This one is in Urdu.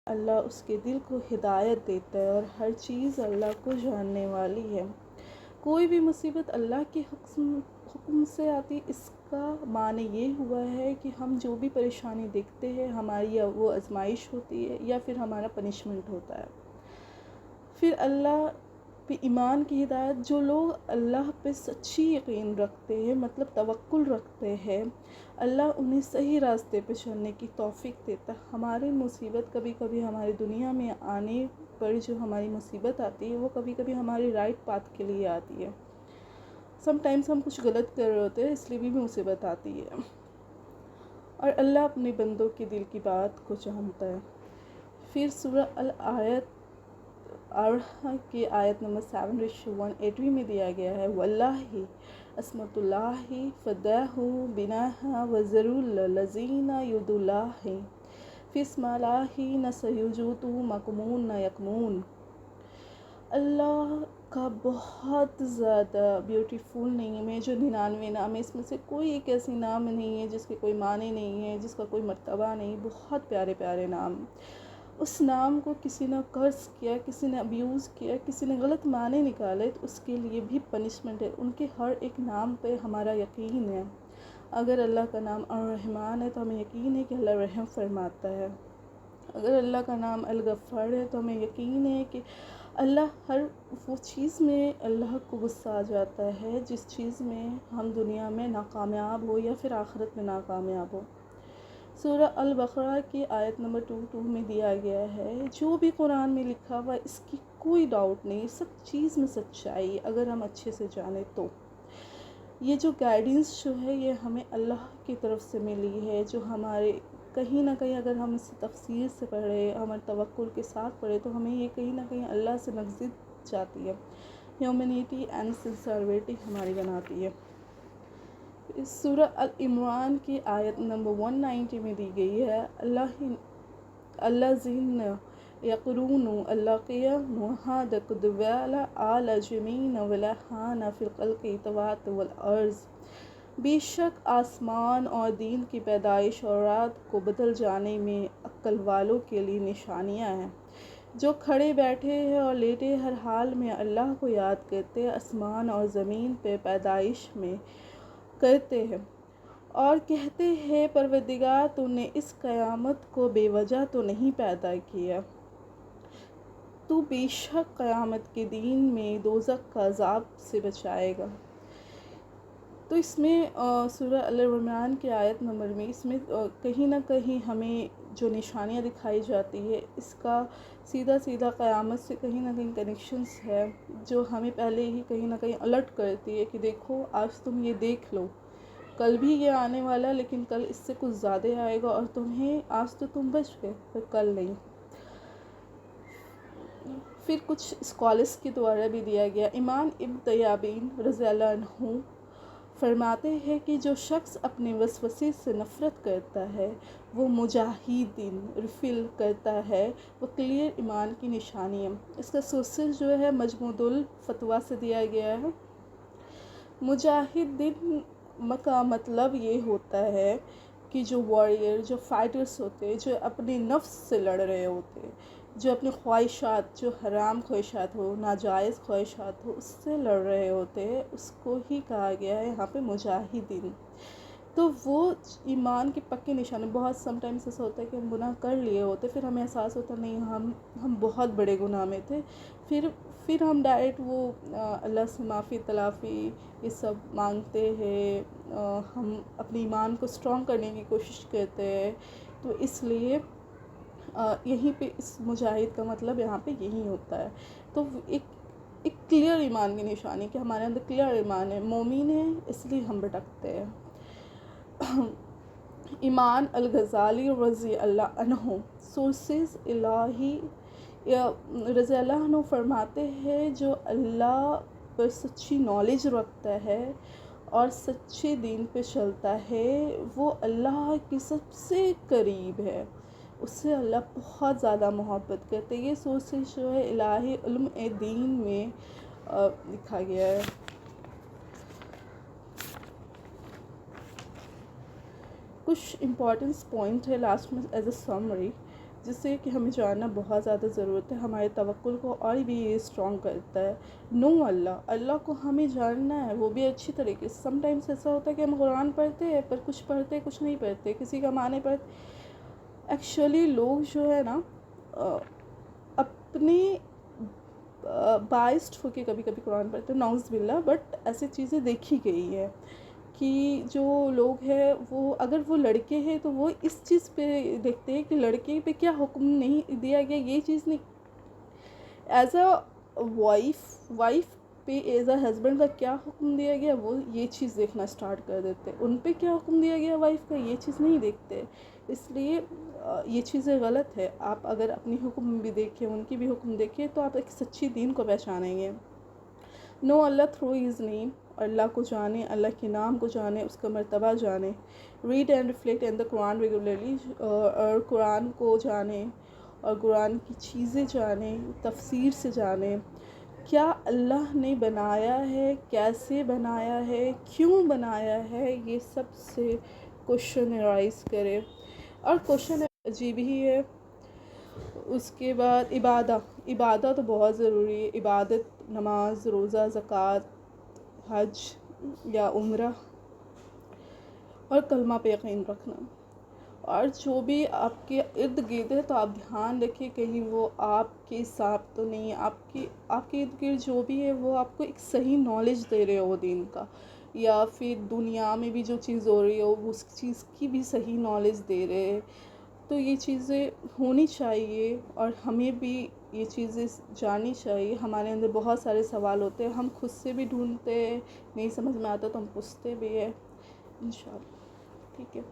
اللہ اس کے دل کو ہدایت دیتا ہے، اور ہر چیز اللہ کو جاننے والی ہے۔ کوئی بھی مصیبت اللہ کے حکم سے آتی، اس کا معنی یہ ہوا ہے کہ ہم جو بھی پریشانی دیکھتے ہیں ہماری یا وہ آزمائش ہوتی ہے یا پھر ہمارا پنشمنٹ ہوتا ہے۔ پھر اللہ پہ ایمان کی ہدایت، جو لوگ اللہ پہ سچی یقین رکھتے ہیں، مطلب توکل رکھتے ہیں، اللہ انہیں صحیح راستے پہ چلنے کی توفیق دیتا ہے۔ ہماری مصیبت کبھی کبھی ہماری دنیا میں آنے پر جو ہماری مصیبت آتی ہے وہ کبھی کبھی ہماری رائٹ پاتھ کے لیے آتی ہے۔ سم ٹائمز ہم کچھ غلط کر رہے ہوتے ہیں، اس لیے بھی مصیبت آتی ہے، اور اللہ اپنے بندوں کے دل کی بات کو جانتا ہے۔ پھر سورہ الآیت کی آیت نمبر 7-180 میں دیا گیا ہے، وَاللَّهِ عصمت اللہ فداہ بناہا وزروا الذین یدعون اللہ فی اسم اللہ نہ سیجوتو مکمون نہ یکمون۔ اللہ کا بہت زیادہ بیوٹیفل نیم ہے، جو 99 نام ہے، اس میں سے کوئی ایک ایسی نام نہیں ہے جس کے کوئی معنی نہیں ہے، جس کا کوئی مرتبہ نہیں۔ بہت پیارے پیارے نام، اس نام کو کسی نے قرض کیا، کسی نے ابیوز کیا، کسی نے غلط معنی نکالے تو اس کے لیے بھی پنشمنٹ ہے۔ ان کے ہر ایک نام پہ ہمارا یقین ہے۔ اگر اللہ کا نام الرحمن ہے تو ہمیں یقین ہے کہ اللہ رحم فرماتا ہے۔ اگر اللہ کا نام الغفار ہے تو ہمیں یقین ہے کہ اللہ ہر وہ چیز میں اللہ کو غصہ آ جاتا ہے جس چیز میں ہم دنیا میں ناکامیاب ہو یا پھر آخرت میں ناکامیاب ہو۔ سورہ البقرہ کی آیت نمبر 22 میں دیا گیا ہے، جو بھی قرآن میں لکھا ہوا اس کی کوئی ڈاؤٹ نہیں، سب چیز میں سچائی اگر ہم اچھے سے جانیں تو۔ یہ جو گائیڈنس جو ہے یہ ہمیں اللہ کی طرف سے ملی ہے، جو ہمارے کہیں نہ کہیں اگر ہم اسے تفصیل سے پڑھیں، ہمارے توکل کے ساتھ پڑھیں تو ہمیں یہ کہیں نہ کہیں اللہ سے نزدیک جاتی ہے، ہیومینٹی اینڈ سنسیئرٹی ہماری بناتی ہے۔ سورہ العمران کی آیت نمبر 190 میں دی گئی ہے، الذین یقرون القی محادق دوال آل جمین ولہان فی الخلق توات والارض۔ بے شک آسمان اور دین کی پیدائش اور رات کو بدل جانے میں عقل والوں کے لیے نشانیاں ہیں۔ جو کھڑے بیٹھے ہیں اور لیٹے ہر حال میں اللہ کو یاد کرتے ہیں، آسمان اور زمین پہ پیدائش میں کرتے ہیں اور کہتے ہیں پروردگار تو نے اس قیامت کو بے وجہ تو نہیں پیدا کیا، تو بے شک قیامت کے دن میں دوزخ کا عذاب سے بچائے گا۔ تو اس میں سورہ العمران کی آیت نمبر میں اس میں کہیں نہ کہیں ہمیں جو نشانیاں دکھائی جاتی ہے اس کا سیدھا سیدھا قیامت سے کہیں نہ کہیں کنیکشنز ہے، جو ہمیں پہلے ہی کہیں نہ کہیں الرٹ کرتی ہے کہ دیکھو آج تم یہ دیکھ لو، کل بھی یہ آنے والا، لیکن کل اس سے کچھ زیادہ آئے گا، اور تمہیں آج تو تم بچ گئے پر کل نہیں۔ پھر کچھ اسکالرس کے دوارا بھی دیا گیا، امام ابن تیمیہ رضی اللہ عنہ فرماتے ہیں کہ جو شخص اپنے وسوسے سے نفرت کرتا ہے، وہ مجاہدین ریفل کرتا ہے، وہ کلیئر ایمان کی نشانی ہے۔ اس کا سورسز جو ہے مجموع الفتویٰ سے دیا گیا ہے۔ مجاہدین کا مطلب یہ ہوتا ہے کہ جو وارئر، جو فائٹرز ہوتے ہیں، جو اپنے نفس سے لڑ رہے ہوتے ہیں، جو اپنی خواہشات، جو حرام خواہشات ہو، ناجائز خواہشات ہو، اس سے لڑ رہے ہوتے ہیں، اس کو ہی کہا گیا ہے یہاں پہ مجاہدین۔ تو وہ ایمان کے پکے نشانے، بہت سم ٹائمس ایسا ہوتا ہے کہ ہم گناہ کر لیے ہوتے، پھر ہمیں احساس ہوتا نہیں ہم بہت بڑے گناہ میں تھے، پھر ہم ڈائریکٹ وہ اللہ سے معافی تلافی یہ سب مانگتے ہیں، ہم اپنے ایمان کو اسٹرانگ کرنے کی کوشش کرتے ہیں۔ تو اس لیے یہیں پہ اس مجاہد کا مطلب یہاں پہ یہی ہوتا ہے۔ تو ایک کلیئر ایمان کی نشانی کہ ہمارے اندر کلیئر ایمان ہے، مومن ہے، اس لیے ہم بھٹکتے ہیں۔ امام الغزالی رضی اللہ عنہ سورسز الہی رضی اللہ عنہ فرماتے ہیں، جو اللہ پر سچی نالج رکھتا ہے اور سچے دین پہ چلتا ہے وہ اللہ کی سب سے قریب ہے، اس سے اللہ بہت زیادہ محبت کرتے ہیں۔ یہ سورسز جو ہے الہی علم دین میں لکھا گیا ہے۔ کچھ امپورٹنس پوائنٹ ہے لاسٹ میں ایز اے سمری۔ جس سے کہ ہمیں جاننا بہت زیادہ ضرورت ہے، ہمارے توکل کو اور بھی یہ اسٹرانگ کرتا ہے۔ نو اللہ کو ہمیں جاننا ہے، وہ بھی اچھی طریقے سے۔ سم ٹائمس ایسا ہوتا ہے کہ ہم قرآن پڑھتے ہیں پر کچھ پڑھتے کچھ نہیں پڑھتے، کسی کا معنی پڑھتے۔ ایکچولی لوگ جو ہے نا اپنے بائسڈ ہو کے کبھی کبھی قرآن پڑھتے ہیں، نعوذ باللہ، بٹ ایسی چیزیں دیکھی گئی ہے کہ جو لوگ ہیں وہ اگر وہ لڑکے ہیں تو وہ اس چیز پہ دیکھتے ہیں کہ لڑکے پہ کیا حکم نہیں دیا گیا، یہ چیز نہیں، ایز اے وائف پہ ایز اے ہسبینڈ کا کیا حکم دیا گیا، وہ یہ چیز دیکھنا اسٹارٹ کر دیتے، ان پہ کیا حکم دیا گیا وائف کا، یہ چیز نہیں دیکھتے۔ اس لیے یہ چیزیں غلط ہے۔ آپ اگر اپنی حکم بھی دیکھیں، ان کی بھی حکم دیکھیں، تو آپ ایک سچی دین کو پہچانیں گے۔ نو اللہ تھرو ہز نیم، اللہ کو جانیں، اللہ کے نام کو جانیں، اس کا مرتبہ جانیں۔ Read and reflect in the Quran regularly, اور قرآن کو جانیں اور قرآن کی چیزیں جانیں، تفسیر سے جانیں، کیا اللہ نے بنایا ہے، کیسے بنایا ہے، کیوں بنایا ہے، یہ سب سے کوشچن رائز کرے۔ اور کوشچن عجیب ہی ہے۔ اس کے بعد عبادت تو بہت ضروری ہے، عبادت، نماز، روزہ، زکوٰۃ، حج یا عمرہ، اور کلمہ پہ یقین رکھنا۔ اور جو بھی آپ کے ارد گرد ہے تو آپ دھیان رکھیں کہیں وہ آپ کے ساتھ تو نہیں، آپ کے ارد گرد جو بھی ہے وہ آپ کو ایک صحیح نالج دے رہے ہو دین کا، یا پھر دنیا میں بھی جو چیز ہو رہی ہو وہ اس چیز کی بھی صحیح نالج دے رہے ہیں۔ تو یہ چیزیں ہونی چاہیے اور ہمیں بھی یہ چیزیں جاننی چاہیے۔ ہمارے اندر بہت سارے سوال ہوتے ہیں، ہم خود سے بھی ڈھونڈتے ہیں، نہیں سمجھ میں آتا تو ہم پوچھتے بھی ہیں، انشاءاللہ۔ ٹھیک ہے۔